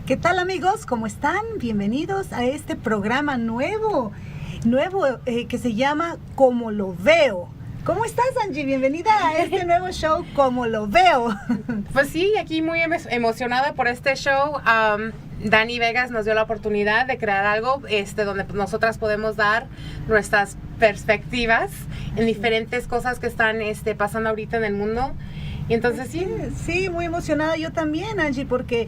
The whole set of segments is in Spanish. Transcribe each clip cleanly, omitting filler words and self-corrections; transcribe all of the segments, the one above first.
¿Qué tal, amigos? ¿Cómo están? Bienvenidos a este programa nuevo que se llama Como lo veo. ¿Cómo estás, Angie? Bienvenida a este nuevo show, Como lo veo. Pues sí, aquí muy emocionada por este show. Dani Vegas nos dio la oportunidad de crear algo donde nosotras podemos dar nuestras perspectivas en diferentes cosas que están pasando ahorita en el mundo. Y entonces sí, muy emocionada yo también, Angie, porque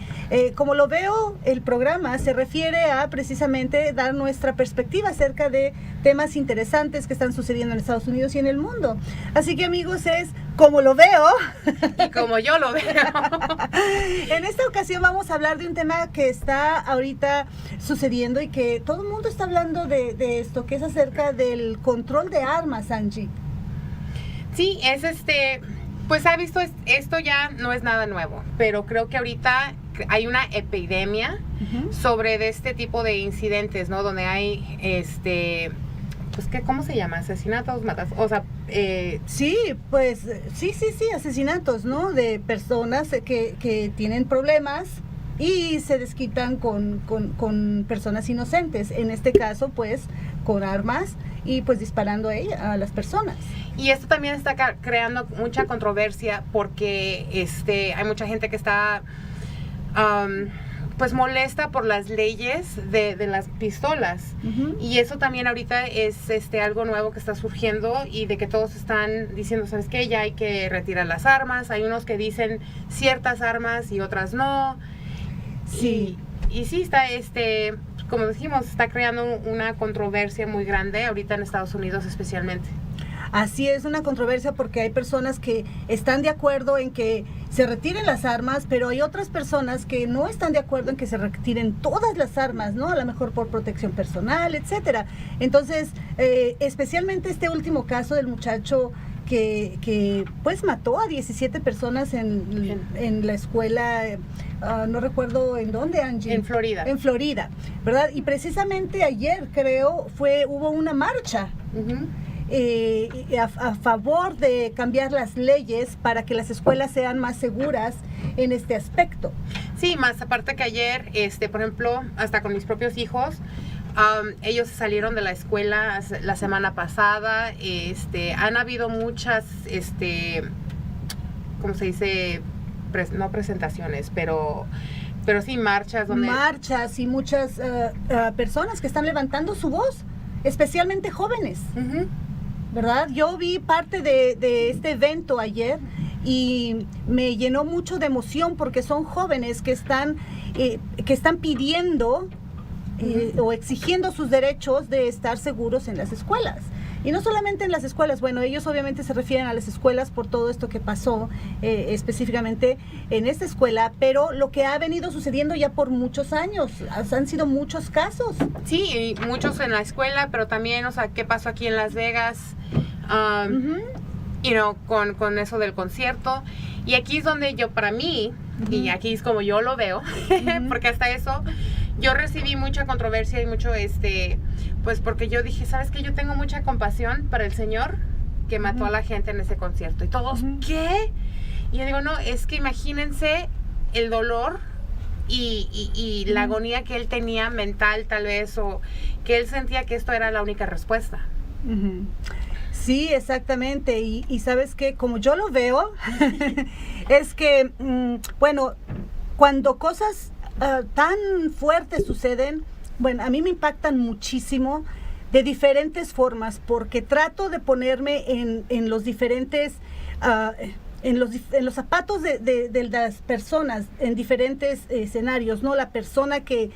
como lo veo, el programa se refiere a precisamente dar nuestra perspectiva acerca de temas interesantes que están sucediendo en Estados Unidos y en el mundo. Así que, amigos, es como lo veo y como yo lo veo. En esta ocasión vamos a hablar de un tema que está ahorita sucediendo y que todo el mundo está hablando de esto, que es acerca del control de armas, Angie. Sí, es pues ha visto, esto ya no es nada nuevo, pero creo que ahorita hay una epidemia sobre de este tipo de incidentes, ¿no? Donde hay, pues, ¿cómo se llama? Asesinatos, matas, o sea... Sí, pues, sí, asesinatos, ¿no? De personas que tienen problemas y se desquitan con personas inocentes, en este caso, pues, con armas y pues disparando a las personas. Y esto también está creando mucha controversia porque hay mucha gente que está pues molesta por las leyes de las pistolas. Y eso también ahorita es algo nuevo que está surgiendo y de que todos están diciendo, ¿sabes qué? Ya hay que retirar las armas. Hay unos que dicen ciertas armas y otras no. Sí. Y sí está como dijimos, está creando una controversia muy grande ahorita en Estados Unidos especialmente. Así es, una controversia porque hay personas que están de acuerdo en que se retiren las armas, pero hay otras personas que no están de acuerdo en que se retiren todas las armas, ¿no? A lo mejor por protección personal, etcétera. Entonces, especialmente este último caso del muchacho que pues mató a 17 personas en la escuela, no recuerdo en dónde, Angie. En Florida. En Florida, ¿verdad? Y precisamente ayer, creo, hubo una marcha a favor de cambiar las leyes para que las escuelas sean más seguras en este aspecto. Sí, más aparte que ayer, por ejemplo, hasta con mis propios hijos, ellos salieron de la escuela la semana pasada. Han habido muchas, ¿cómo se dice? No presentaciones, pero sí marchas. Marchas y muchas personas que están levantando su voz, especialmente jóvenes. ¿Verdad? Yo vi parte de este evento ayer y me llenó mucho de emoción porque son jóvenes que están pidiendo o exigiendo sus derechos de estar seguros en las escuelas. Y no solamente en las escuelas, bueno, ellos obviamente se refieren a las escuelas por todo esto que pasó específicamente en esta escuela, pero lo que ha venido sucediendo ya por muchos años, han sido muchos casos. Sí, y muchos en la escuela, pero también, o sea, ¿qué pasó aquí en Las Vegas? Con eso del concierto. Y aquí es donde para mí, y aquí es como yo lo veo, porque hasta eso yo recibí mucha controversia y mucho, pues porque yo dije, ¿sabes qué? Yo tengo mucha compasión para el señor que mató a la gente en ese concierto. Y todos, ¿qué? Y yo digo, no, es que imagínense el dolor y la agonía que él tenía mental tal vez, o que él sentía que esto era la única respuesta. Sí, exactamente. Y ¿sabes qué? Como yo lo veo, es que, bueno, cuando cosas tan fuertes suceden, bueno, a mí me impactan muchísimo de diferentes formas, porque trato de ponerme en los diferentes, en los zapatos de las personas en diferentes escenarios, ¿no? La persona que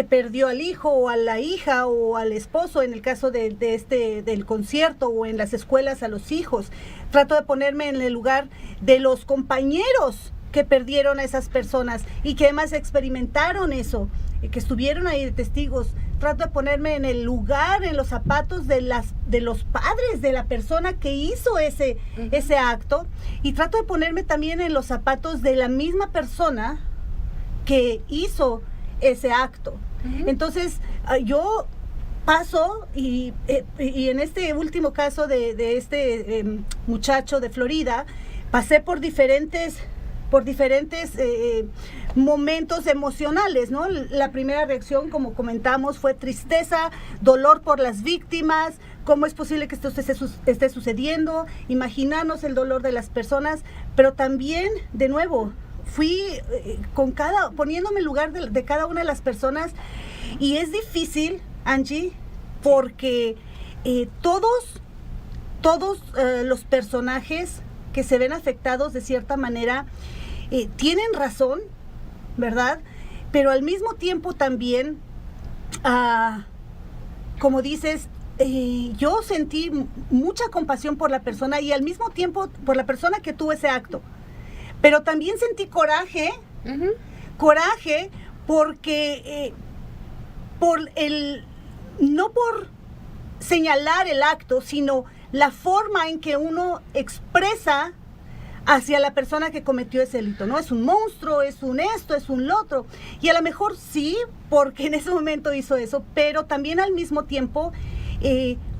perdió al hijo o a la hija o al esposo, en el caso del concierto, o en las escuelas a los hijos. Trato de ponerme en el lugar de los compañeros que perdieron a esas personas y que además experimentaron eso, que estuvieron ahí de testigos. Trato de ponerme en el lugar, en los zapatos de los padres de la persona que hizo ese acto, y trato de ponerme también en los zapatos de la misma persona que hizo ese acto. Entonces, yo paso y en este último caso de este muchacho de Florida, pasé por diferentes por diferentes momentos emocionales, ¿no? La primera reacción, como comentamos, fue tristeza, dolor por las víctimas. ¿Cómo es posible que esto esté sucediendo? Imaginarnos el dolor de las personas, pero también, de nuevo, fui poniéndome en lugar de cada una de las personas, y es difícil, Angie, porque todos los personajes que se ven afectados de cierta manera tienen razón, ¿verdad? Pero al mismo tiempo también, como dices, yo sentí mucha compasión por la persona y al mismo tiempo por la persona que tuvo ese acto. Pero también sentí coraje, coraje porque no por señalar el acto, sino la forma en que uno expresa hacia la persona que cometió ese delito, ¿no? Es un monstruo, es un esto, es un lo otro. Y a lo mejor sí, porque en ese momento hizo eso, pero también al mismo tiempo,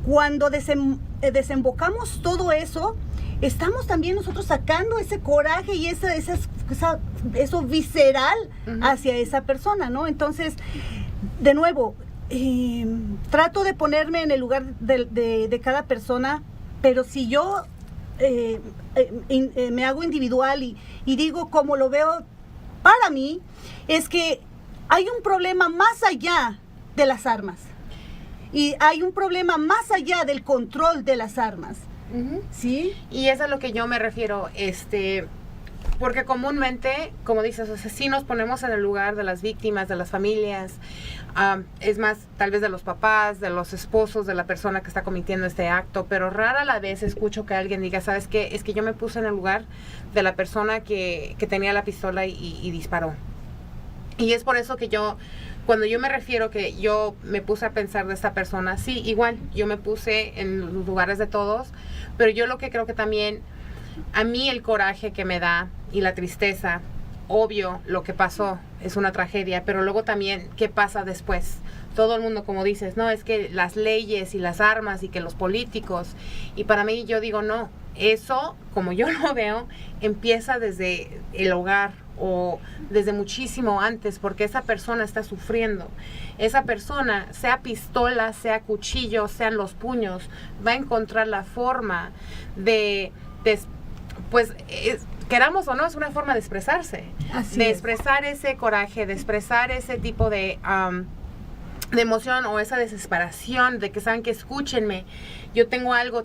cuando desembocamos todo eso, estamos también nosotros sacando ese coraje y eso visceral hacia esa persona, ¿no? Entonces, de nuevo, trato de ponerme en el lugar de cada persona, pero si yo me hago individual y digo como lo veo para mí, es que hay un problema más allá de las armas y hay un problema más allá del control de las armas. ¿Sí? Y eso es a lo que yo me refiero, porque comúnmente, como dices, o sea, sí nos ponemos en el lugar de las víctimas, de las familias, es más, tal vez de los papás, de los esposos, de la persona que está cometiendo este acto, pero rara la vez escucho que alguien diga, ¿sabes qué? Es que yo me puse en el lugar de la persona que tenía la pistola y disparó. Y es por eso que cuando yo me refiero que yo me puse a pensar de esta persona, sí, igual, yo me puse en los lugares de todos, pero yo lo que creo que también, a mí el coraje que me da y la tristeza, obvio, lo que pasó es una tragedia, pero luego también, ¿qué pasa después? Todo el mundo, como dices, no, es que las leyes y las armas y que los políticos, y para mí yo digo, no, eso, como yo lo veo, empieza desde el hogar, o desde muchísimo antes, porque esa persona está sufriendo. Esa persona, sea pistola, sea cuchillo, sean los puños, va a encontrar la forma queramos o no, es una forma de expresarse. Así es. Expresar ese coraje, de expresar ese tipo de emoción o esa desesperación de que saben que escúchenme, yo tengo algo,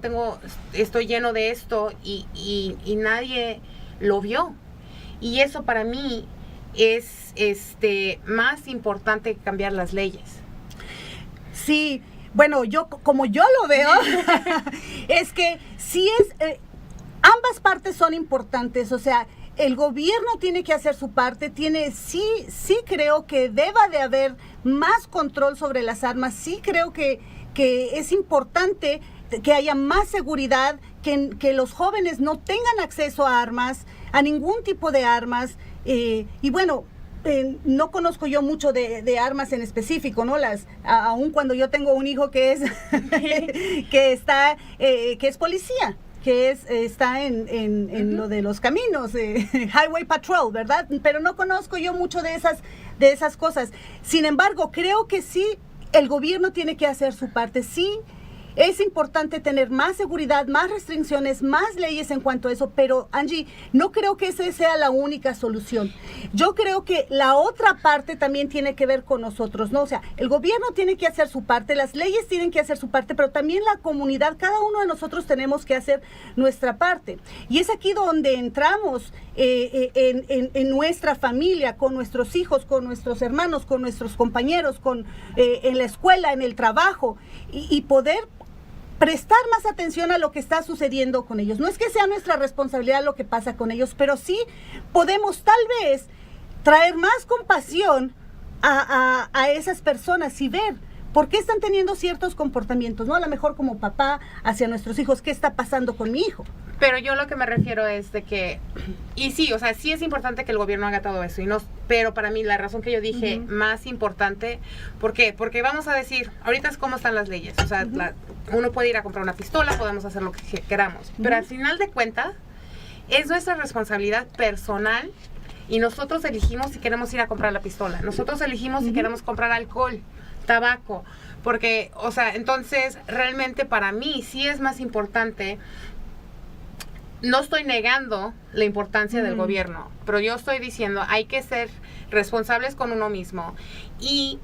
estoy lleno de esto y nadie lo vio. Y eso para mí es más importante que cambiar las leyes. Sí, bueno, como yo lo veo, es que sí ambas partes son importantes, o sea, el gobierno tiene que hacer su parte, sí creo que deba de haber más control sobre las armas, sí creo que es importante que haya más seguridad, que los jóvenes no tengan acceso a armas, a ningún tipo de armas, y bueno, no conozco yo mucho de armas en específico, ¿no? Aun cuando yo tengo un hijo que es que es policía, que está en lo de los caminos, Highway Patrol, ¿verdad? Pero no conozco yo mucho de esas cosas. Sin embargo, creo que sí, el gobierno tiene que hacer su parte, sí. Es importante tener más seguridad, más restricciones, más leyes en cuanto a eso, pero Angie, no creo que esa sea la única solución. Yo creo que la otra parte también tiene que ver con nosotros, ¿no? O sea, el gobierno tiene que hacer su parte, las leyes tienen que hacer su parte, pero también la comunidad, cada uno de nosotros tenemos que hacer nuestra parte. Y es aquí donde entramos en nuestra familia, con nuestros hijos, con nuestros hermanos, con nuestros compañeros, en la escuela, en el trabajo, y poder prestar más atención a lo que está sucediendo con ellos. No es que sea nuestra responsabilidad lo que pasa con ellos, pero sí podemos tal vez traer más compasión a esas personas y ver por qué están teniendo ciertos comportamientos, ¿no? A lo mejor como papá hacia nuestros hijos, ¿qué está pasando con mi hijo? Pero yo lo que me refiero es de que, y sí, o sea, sí es importante que el gobierno haga todo eso, pero para mí la razón que yo dije más importante, ¿por qué? Porque vamos a decir, ahorita es cómo están las leyes, o sea, uno puede ir a comprar una pistola, podemos hacer lo que queramos, pero al final de cuentas, es nuestra responsabilidad personal y nosotros elegimos si queremos ir a comprar la pistola. Nosotros elegimos si queremos comprar alcohol, tabaco, porque, o sea, entonces realmente para mí sí es más importante. No estoy negando la importancia del gobierno, pero yo estoy diciendo hay que ser responsables con uno mismo. Y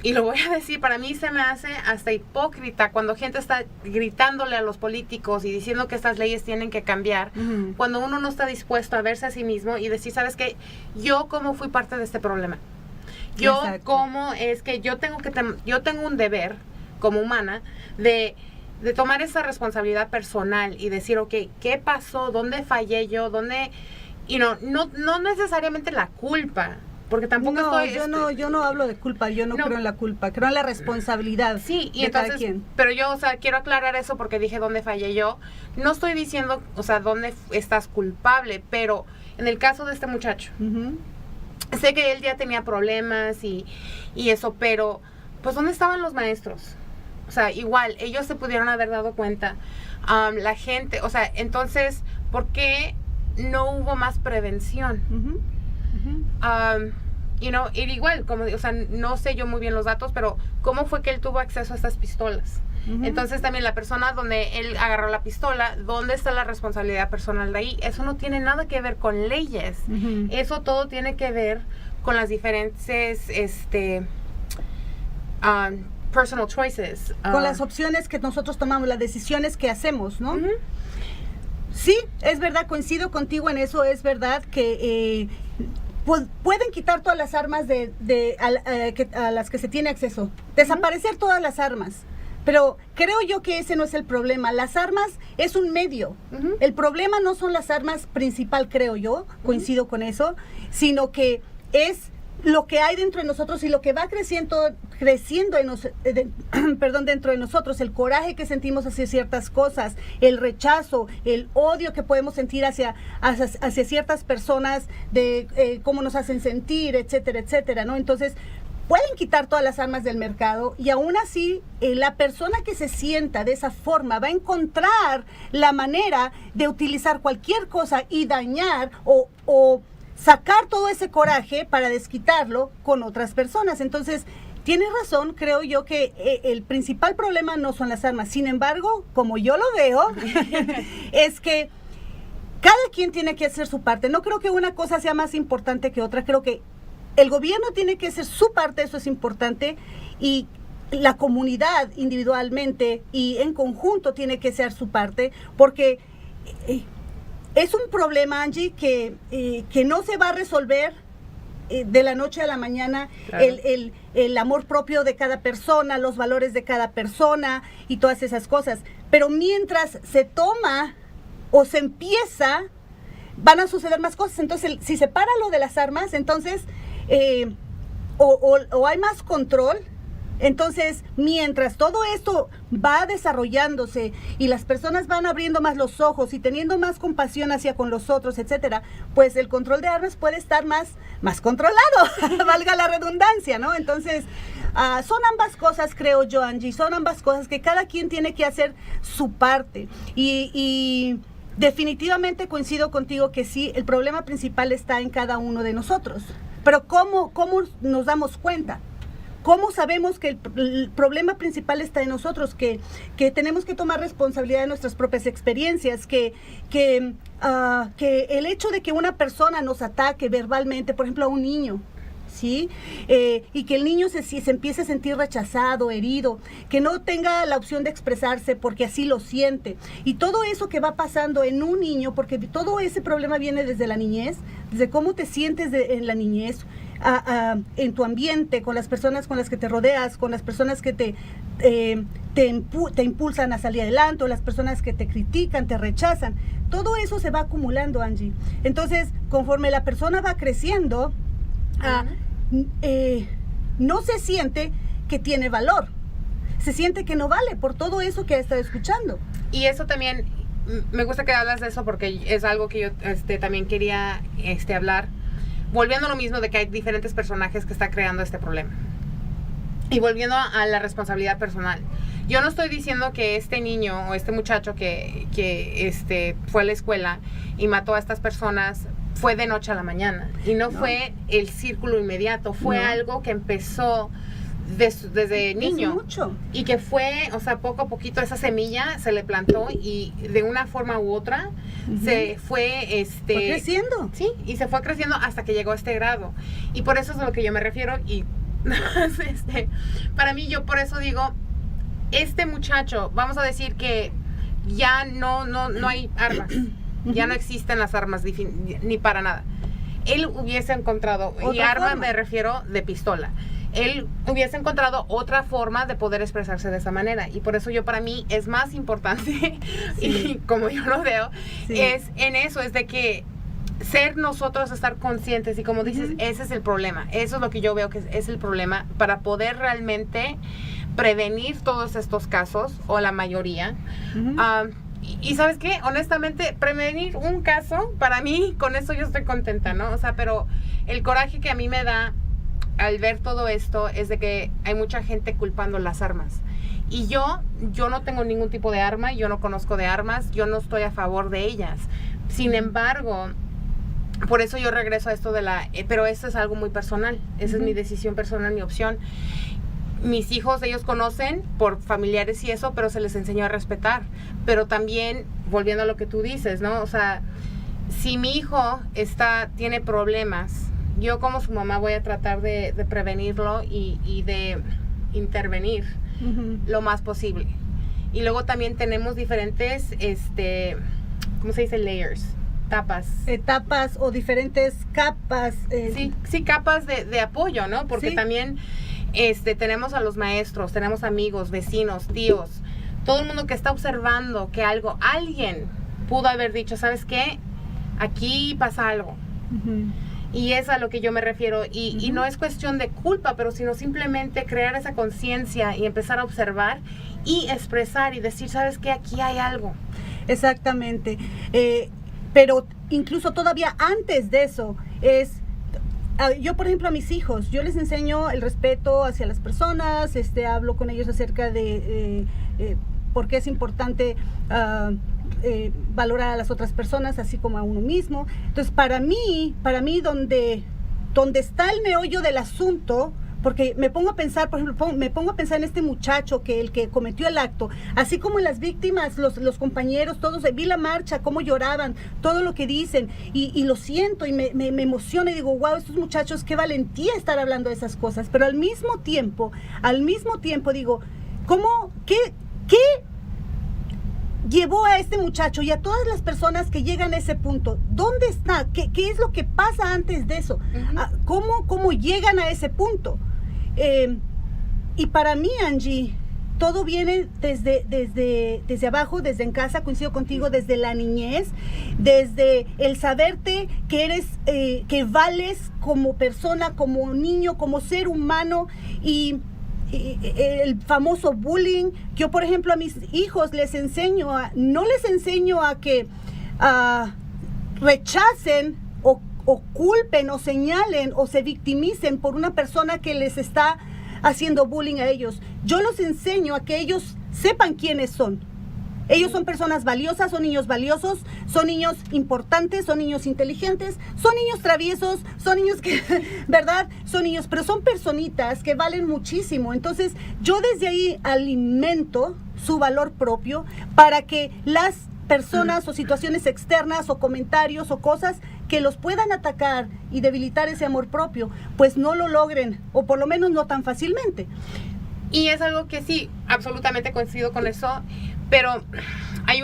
lo voy a decir, para mí se me hace hasta hipócrita cuando gente está gritándole a los políticos y diciendo que estas leyes tienen que cambiar, cuando uno no está dispuesto a verse a sí mismo y decir, ¿sabes qué? Yo cómo fui parte de este problema. Yo cómo es que yo tengo un deber como humana de tomar esa responsabilidad personal y decir, ok, ¿qué pasó? ¿Dónde fallé yo? ¿Dónde? No necesariamente la culpa, porque tampoco yo no hablo de culpa, yo no creo en la culpa, creo en la responsabilidad y de entonces, cada quien. Pero yo, o sea, quiero aclarar eso porque dije dónde fallé yo. No estoy diciendo, o sea, dónde estás culpable, pero en el caso de este muchacho, sé que él ya tenía problemas y eso, pero pues ¿dónde estaban los maestros? O sea, igual, ellos se pudieron haber dado cuenta. La gente, o sea, entonces, ¿por qué no hubo más prevención? Y igual, como, o sea, no sé yo muy bien los datos, pero ¿cómo fue que él tuvo acceso a estas pistolas? Entonces también la persona donde él agarró la pistola, ¿dónde está la responsabilidad personal de ahí? Eso no tiene nada que ver con leyes. Eso todo tiene que ver con las diferentes, personal choices. Con las opciones que nosotros tomamos, las decisiones que hacemos, ¿no? Sí, es verdad, coincido contigo en eso, es verdad que pueden quitar todas las armas a las que se tiene acceso, desaparecer todas las armas, pero creo yo que ese no es el problema. Las armas es un medio, el problema no son las armas principal, creo yo, coincido con eso, sino que es lo que hay dentro de nosotros y lo que va creciendo dentro de nosotros, el coraje que sentimos hacia ciertas cosas, el rechazo, el odio que podemos sentir hacia ciertas personas, de cómo nos hacen sentir, etcétera, etcétera, ¿no? Entonces, pueden quitar todas las armas del mercado y aún así la persona que se sienta de esa forma va a encontrar la manera de utilizar cualquier cosa y dañar o sacar todo ese coraje para desquitarlo con otras personas. Entonces, tienes razón, creo yo que el principal problema no son las armas. Sin embargo, como yo lo veo, es que cada quien tiene que hacer su parte. No creo que una cosa sea más importante que otra. Creo que el gobierno tiene que hacer su parte, eso es importante, y la comunidad individualmente y en conjunto tiene que hacer su parte, porque es un problema, Angie, que no se va a resolver de la noche a la mañana. Claro. El amor propio de cada persona, los valores de cada persona y todas esas cosas. Pero mientras se toma o se empieza, van a suceder más cosas. Entonces, si se para lo de las armas, entonces o hay más control. Entonces, mientras todo esto va desarrollándose y las personas van abriendo más los ojos y teniendo más compasión hacia con los otros, etcétera, pues el control de armas puede estar más controlado, valga la redundancia, ¿no? Entonces, son ambas cosas, creo yo, Angie, son ambas cosas que cada quien tiene que hacer su parte. Y definitivamente coincido contigo que sí, el problema principal está en cada uno de nosotros. Pero ¿cómo nos damos cuenta? ¿Cómo sabemos que el problema principal está en nosotros? Que tenemos que tomar responsabilidad de nuestras propias experiencias, que el hecho de que una persona nos ataque verbalmente, por ejemplo a un niño, ¿sí? Y que el niño se empiece a sentir rechazado, herido, que no tenga la opción de expresarse porque así lo siente. Y todo eso que va pasando en un niño, porque todo ese problema viene desde la niñez, desde cómo te sientes en la niñez, en tu ambiente, con las personas con las que te rodeas, con las personas que te impulsan a salir adelante, o las personas que te critican, te rechazan. Todo eso se va acumulando, Angie. Entonces, conforme la persona va creciendo, no se siente que tiene valor, se siente que no vale por todo eso que ha estado escuchando. Y eso también, me gusta que hablas de eso porque es algo que yo también quería hablar. Volviendo a lo mismo de que hay diferentes personajes que están creando este problema. Y volviendo a la responsabilidad personal. Yo no estoy diciendo que este niño o este muchacho que fue a la escuela y mató a estas personas fue de noche a la mañana. Y no fue el círculo inmediato, fue algo que empezó desde niño. Mucho. Y que fue, o sea, poco a poquito esa semilla se le plantó y de una forma u otra se fue, fue creciendo. Sí, y se fue creciendo hasta que llegó a este grado. Y por eso es a lo que yo me refiero. Y para mí, yo por eso digo, este muchacho, vamos a decir que ya no hay armas, ya no existen las armas ni para nada. Él hubiese encontrado, y arma me refiero de pistola, él hubiese encontrado otra forma de poder expresarse de esa manera. Y por eso para mí es más importante, y como yo lo veo, es en eso, es de que ser nosotros, estar conscientes, y como dices, ese es el problema. Eso es lo que yo veo que es el problema para poder realmente prevenir todos estos casos, o la mayoría. Y ¿sabes qué? Honestamente, prevenir un caso, para mí, con eso yo estoy contenta, ¿no? O sea, pero el coraje que a mí me da al ver todo esto es de que hay mucha gente culpando las armas. Y yo no tengo ningún tipo de arma, yo no conozco de armas, yo no estoy a favor de ellas. Sin embargo, por eso yo regreso a esto pero esto es algo muy personal, esa es mi decisión personal, mi opción. Mis hijos, ellos conocen por familiares y eso, pero se les enseñó a respetar. Pero también, volviendo a lo que tú dices, ¿no? O sea, si mi hijo tiene problemas, yo como su mamá voy a tratar de prevenirlo y de intervenir lo más posible. Y luego también tenemos diferentes, ¿cómo se dice? Layers. Etapas o diferentes capas. Sí, capas de apoyo, ¿no? Porque también tenemos a los maestros, tenemos amigos, vecinos, tíos, todo el mundo que está observando que alguien pudo haber dicho, ¿sabes qué? Aquí pasa algo. Y es a lo que yo me refiero. Y no es cuestión de culpa, pero sino simplemente crear esa conciencia y empezar a observar y expresar y decir, ¿sabes qué? Aquí hay algo. Exactamente. Pero incluso todavía antes de eso yo, por ejemplo, a mis hijos, yo les enseño el respeto hacia las personas, hablo con ellos acerca de por qué es importante valorar a las otras personas, así como a uno mismo. Entonces, para mí donde está el meollo del asunto, porque me pongo a pensar, por ejemplo, en este muchacho el que cometió el acto, así como en las víctimas, los compañeros, todos, vi la marcha, cómo lloraban, todo lo que dicen, y lo siento, y me emociona, y digo, wow, estos muchachos, qué valentía estar hablando de esas cosas, pero al mismo tiempo digo, ¿qué llevó a este muchacho y a todas las personas que llegan a ese punto? ¿Dónde está? ¿Qué es lo que pasa antes de eso? ¿Cómo llegan a ese punto? Y para mí, Angie, todo viene desde abajo, desde en casa, coincido contigo, desde la niñez, desde el saberte que eres, que vales como persona, como niño, como ser humano, y el famoso bullying. Yo, por ejemplo, a mis hijos no les enseño a que rechacen o culpen o señalen o se victimicen por una persona que les está haciendo bullying a ellos. Yo los enseño a que ellos sepan quiénes son. Ellos son personas valiosas, son niños valiosos, son niños importantes, son niños inteligentes, son niños traviesos, son niños que, ¿verdad? Son niños, pero son personitas que valen muchísimo. Entonces, yo desde ahí alimento su valor propio para que las personas o situaciones externas o comentarios o cosas que los puedan atacar y debilitar ese amor propio, pues no lo logren, o por lo menos no tan fácilmente. Y es algo que sí, absolutamente coincido con eso, pero hay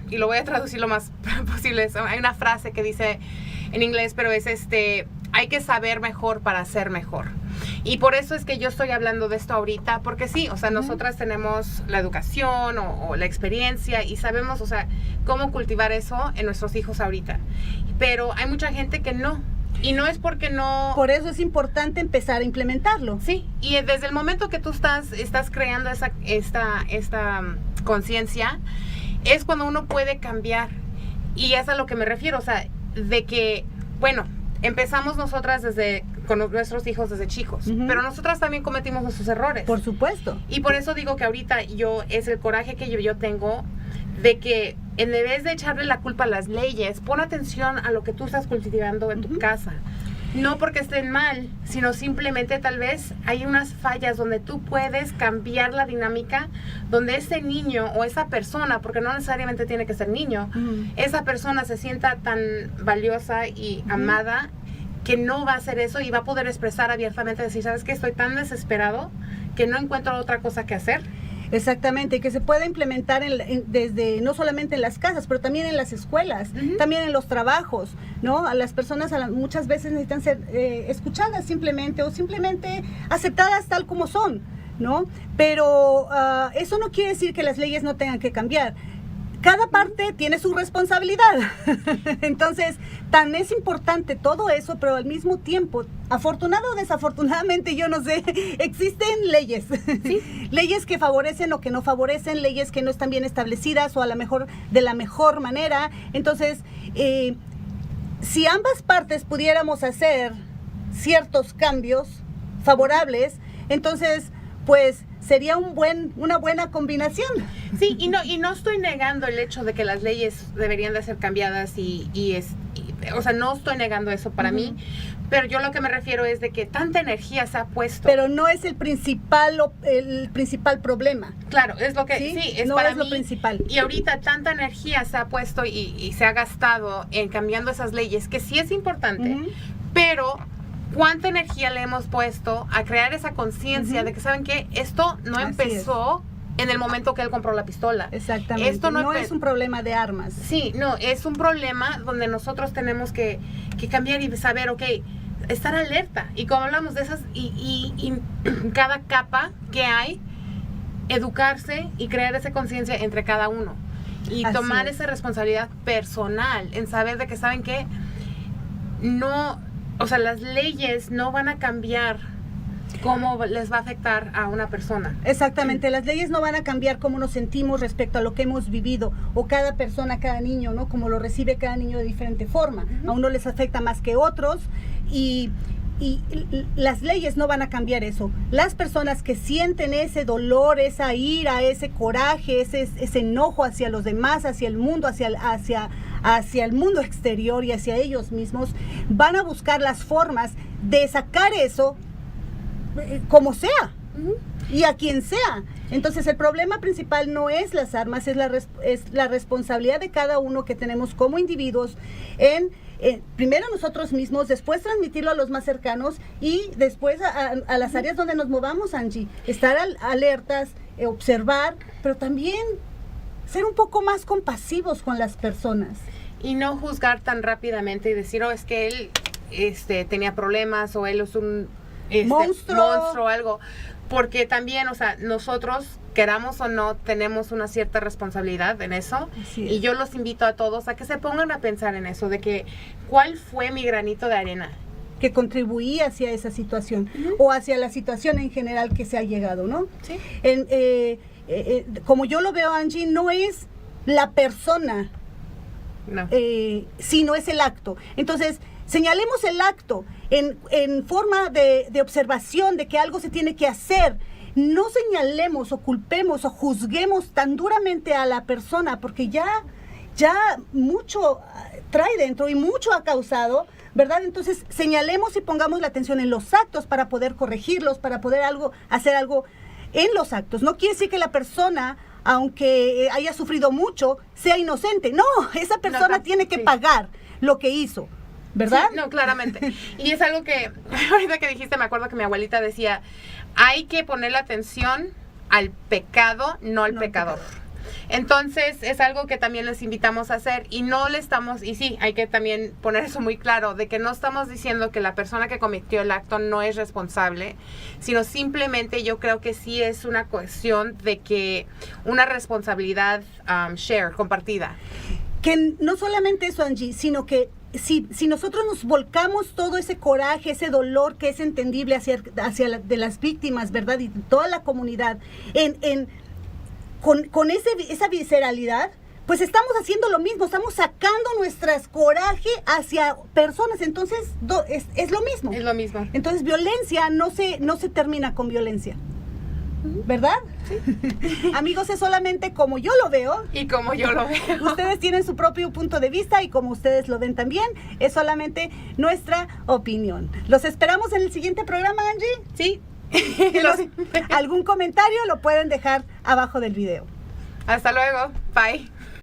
y lo voy a traducir lo más posible, hay una frase que dice en inglés, pero es hay que saber mejor para ser mejor. Y por eso es que yo estoy hablando de esto ahorita, porque sí, o sea, nosotras tenemos la educación o la experiencia y sabemos, o sea, cómo cultivar eso en nuestros hijos ahorita. Pero hay mucha gente que no. Y no es porque no... Por eso es importante empezar a implementarlo. Sí, y desde el momento que tú estás creando esta conciencia, es cuando uno puede cambiar. Y es a lo que me refiero, o sea, de que, bueno, empezamos nosotras desde con nuestros hijos desde chicos. Pero nosotras también cometimos nuestros errores. Por supuesto. Y por eso digo que ahorita es el coraje que yo tengo de que en vez de echarle la culpa a las leyes, pon atención a lo que tú estás cultivando en tu casa. No porque estén mal, sino simplemente tal vez hay unas fallas donde tú puedes cambiar la dinámica, donde ese niño o esa persona, porque no necesariamente tiene que ser niño, esa persona se sienta tan valiosa y amada que no va a hacer eso y va a poder expresar abiertamente, decir, ¿sabes qué? Estoy tan desesperado que no encuentro otra cosa que hacer. Exactamente, que se pueda implementar desde no solamente en las casas, pero también en las escuelas, también en los trabajos, ¿no? A las personas muchas veces necesitan ser escuchadas simplemente o simplemente aceptadas tal como son, ¿no? Pero eso no quiere decir que las leyes no tengan que cambiar. Cada parte tiene su responsabilidad. Entonces, tan es importante todo eso, pero al mismo tiempo, afortunado o desafortunadamente, yo no sé, existen leyes. ¿Sí? Leyes que favorecen o que no favorecen, leyes que no están bien establecidas o a lo mejor de la mejor manera. Entonces, si ambas partes pudiéramos hacer ciertos cambios favorables, entonces, pues sería una buena combinación. Sí, y no estoy negando el hecho de que las leyes deberían de ser cambiadas o sea, no estoy negando eso para mí, pero yo lo que me refiero es de que tanta energía se ha puesto. Pero no es el principal problema. Claro, es lo que sí es no para es mí, lo principal. Y ahorita tanta energía se ha puesto y se ha gastado en cambiando esas leyes, que sí es importante, pero ¿cuánta energía le hemos puesto a crear esa conciencia de que, ¿saben qué? Esto no empezó en el momento que él compró la pistola. Exactamente. Esto no es un problema de armas. Sí, no, es un problema donde nosotros tenemos que cambiar y saber, ok, estar alerta. Y como hablamos de esas, y cada capa que hay, educarse y crear esa conciencia entre cada uno. Y Así tomar es. esa responsabilidad personal en saber de que, ¿saben qué? No, o sea, las leyes no van a cambiar cómo les va a afectar a una persona. Exactamente, las leyes no van a cambiar cómo nos sentimos respecto a lo que hemos vivido, o cada persona, cada niño, ¿no? Como lo recibe cada niño de diferente forma. A uno les afecta más que otros y las leyes no van a cambiar eso. Las personas que sienten ese dolor, esa ira, ese coraje, ese enojo hacia los demás, hacia el mundo, hacia el mundo exterior y hacia ellos mismos, van a buscar las formas de sacar eso como sea y a quien sea. Entonces el problema principal no es las armas, es la responsabilidad de cada uno que tenemos como individuos en primero nosotros mismos, después transmitirlo a los más cercanos y después a las áreas donde nos movamos, Angie. Estar alertas, observar, pero también ser un poco más compasivos con las personas. Y no juzgar tan rápidamente y decir, es que él tenía problemas o él es un monstruo o algo. Porque también, o sea, nosotros, queramos o no, tenemos una cierta responsabilidad en eso. Y yo los invito a todos a que se pongan a pensar en eso, de que, ¿cuál fue mi granito de arena? Que contribuí hacia esa situación o hacia la situación en general que se ha llegado, ¿no? Sí. Como yo lo veo, Angie, no es la persona, no. Sino es el acto. Entonces, señalemos el acto en forma de observación de que algo se tiene que hacer. No señalemos o culpemos o juzguemos tan duramente a la persona, porque ya mucho trae dentro y mucho ha causado, ¿verdad? Entonces señalemos y pongamos la atención en los actos para poder corregirlos, para poder hacer algo en los actos. No quiere decir que la persona, aunque haya sufrido mucho, sea inocente. No, esa persona tiene que pagar lo que hizo, ¿verdad? Sí, no, claramente. Y es algo que, ahorita que dijiste, me acuerdo que mi abuelita decía, hay que ponerle atención al pecado, no al pecador. Entonces, es algo que también les invitamos a hacer y sí, hay que también poner eso muy claro, de que no estamos diciendo que la persona que cometió el acto no es responsable, sino simplemente yo creo que sí es una cuestión de que una responsabilidad compartida. Que no solamente eso, Angie, sino que si nosotros nos volcamos todo ese coraje, ese dolor que es entendible hacia de las víctimas, ¿verdad? Y toda la comunidad, con esa visceralidad, pues estamos haciendo lo mismo, estamos sacando nuestras coraje hacia personas, entonces es lo mismo. Es lo mismo. Entonces violencia no se termina con violencia, ¿verdad? Sí. Amigos, es solamente como yo lo veo. Y como yo lo veo. Ustedes tienen su propio punto de vista y como ustedes lo ven también, es solamente nuestra opinión. Los esperamos en el siguiente programa, Angie. Sí. Algún comentario lo pueden dejar abajo del video. Hasta luego. Bye.